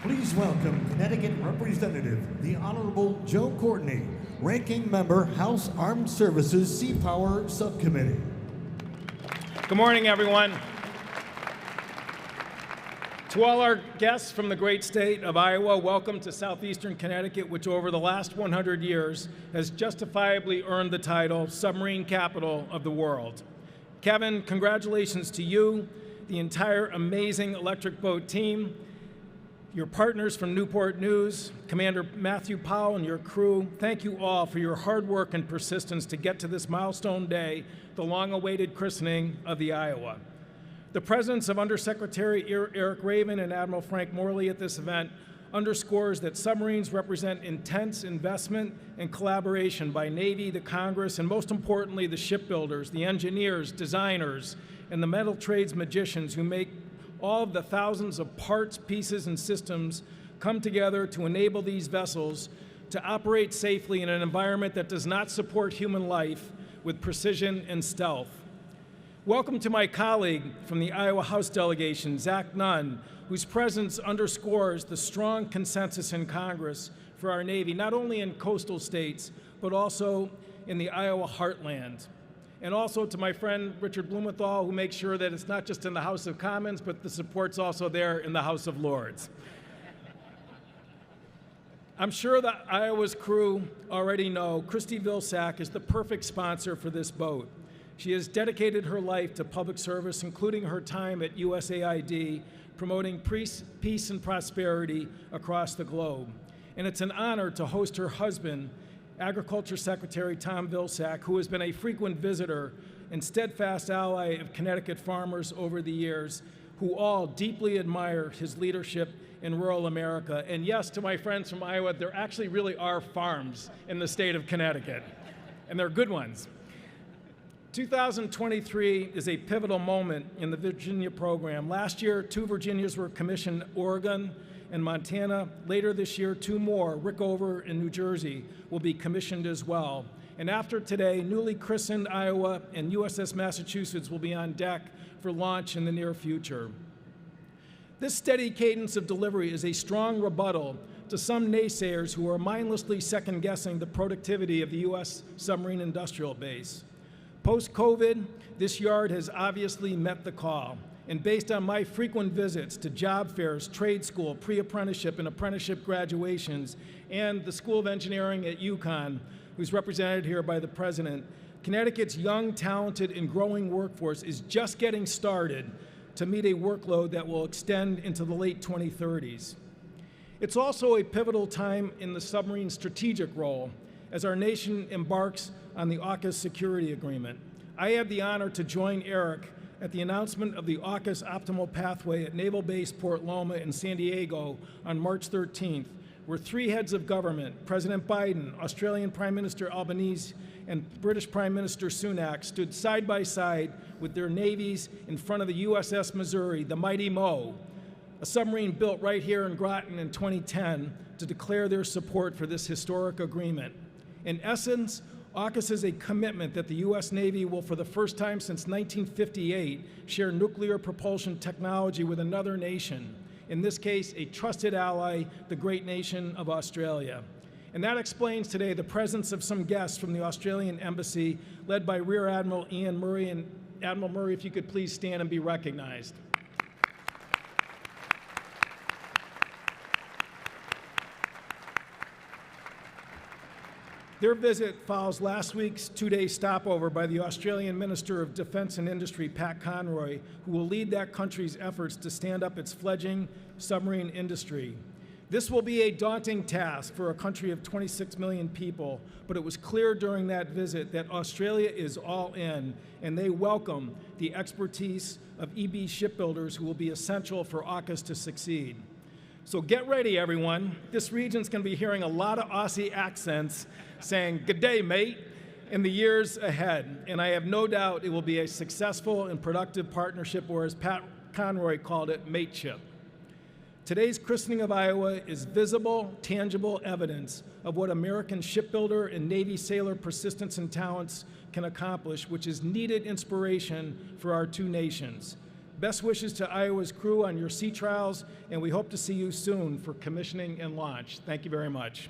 Please welcome Connecticut Representative, the Honorable Joe Courtney, Ranking Member, House Armed Services Sea Power Subcommittee. Good morning, everyone. To all our guests from the great state of Iowa, welcome to southeastern Connecticut, which over the last 100 years has justifiably earned the title Submarine Capital of the World. Kevin, congratulations to you, the entire amazing Electric Boat team, your partners from Newport News, Commander Matthew Powell and your crew. Thank you all for your hard work and persistence to get to this milestone day, the long-awaited christening of the Iowa. The presence of Undersecretary Eric Raven and Admiral Frank Morley at this event underscores that submarines represent intense investment and collaboration by Navy, the Congress, and most importantly, the shipbuilders, the engineers, designers, and the metal trades magicians who make all of the thousands of parts, pieces, and systems come together to enable these vessels to operate safely in an environment that does not support human life with precision and stealth. Welcome to my colleague from the Iowa House delegation, Zach Nunn, whose presence underscores the strong consensus in Congress for our Navy, not only in coastal states, but also in the Iowa heartland. And also to my friend Richard Blumenthal, who makes sure that it's not just in the House of Commons, but the support's also there in the House of Lords. I'm sure that Iowa's crew already know Christy Vilsack is the perfect sponsor for this boat. She has dedicated her life to public service, including her time at USAID, promoting peace and prosperity across the globe. And it's an honor to host her husband, Agriculture Secretary Tom Vilsack, who has been a frequent visitor and steadfast ally of Connecticut farmers over the years, who all deeply admire his leadership in rural America. And yes, to my friends from Iowa, there actually really are farms in the state of Connecticut, and they're good ones. 2023 is a pivotal moment in the Virginia program. Last year, 2 Virginias were commissioned, Oregon and Montana. Later this year, 2 more, Rickover and New Jersey, will be commissioned as well. And after today, newly christened Iowa and USS Massachusetts will be on deck for launch in the near future. This steady cadence of delivery is a strong rebuttal to some naysayers who are mindlessly second-guessing the productivity of the U.S. submarine industrial base. Post-COVID, this yard has obviously met the call. And based on my frequent visits to job fairs, trade school, pre-apprenticeship, and apprenticeship graduations, and the School of Engineering at UConn, who's represented here by the president, Connecticut's young, talented, and growing workforce is just getting started to meet a workload that will extend into the late 2030s. It's also a pivotal time in the submarine's strategic role as our nation embarks on the AUKUS security agreement. I had the honor to join Eric at the announcement of the AUKUS Optimal Pathway at Naval Base Port Loma in San Diego on March 13th, where 3 heads of government, President Biden, Australian Prime Minister Albanese, and British Prime Minister Sunak, stood side by side with their navies in front of the USS Missouri, the mighty Mo, a submarine built right here in Groton in 2010, to declare their support for this historic agreement. In essence, AUKUS is a commitment that the U.S. Navy will, for the first time since 1958, share nuclear propulsion technology with another nation, in this case, a trusted ally, the great nation of Australia. And that explains today the presence of some guests from the Australian Embassy, led by Rear Admiral Ian Murray. And Admiral Murray, if you could please stand and be recognized. Their visit follows last week's 2-day stopover by the Australian Minister of Defence and Industry, Pat Conroy, who will lead that country's efforts to stand up its fledgling submarine industry. This will be a daunting task for a country of 26 million people, but it was clear during that visit that Australia is all in, and they welcome the expertise of EB shipbuilders who will be essential for AUKUS to succeed. So get ready, everyone. This region's going to be hearing a lot of Aussie accents saying, "Good day, mate," in the years ahead. And I have no doubt it will be a successful and productive partnership, or as Pat Conroy called it, mateship. Today's christening of Iowa is visible, tangible evidence of what American shipbuilder and Navy sailor persistence and talents can accomplish, which is needed inspiration for our 2 nations. Best wishes to Iowa's crew on your sea trials, and we hope to see you soon for commissioning and launch. Thank you very much.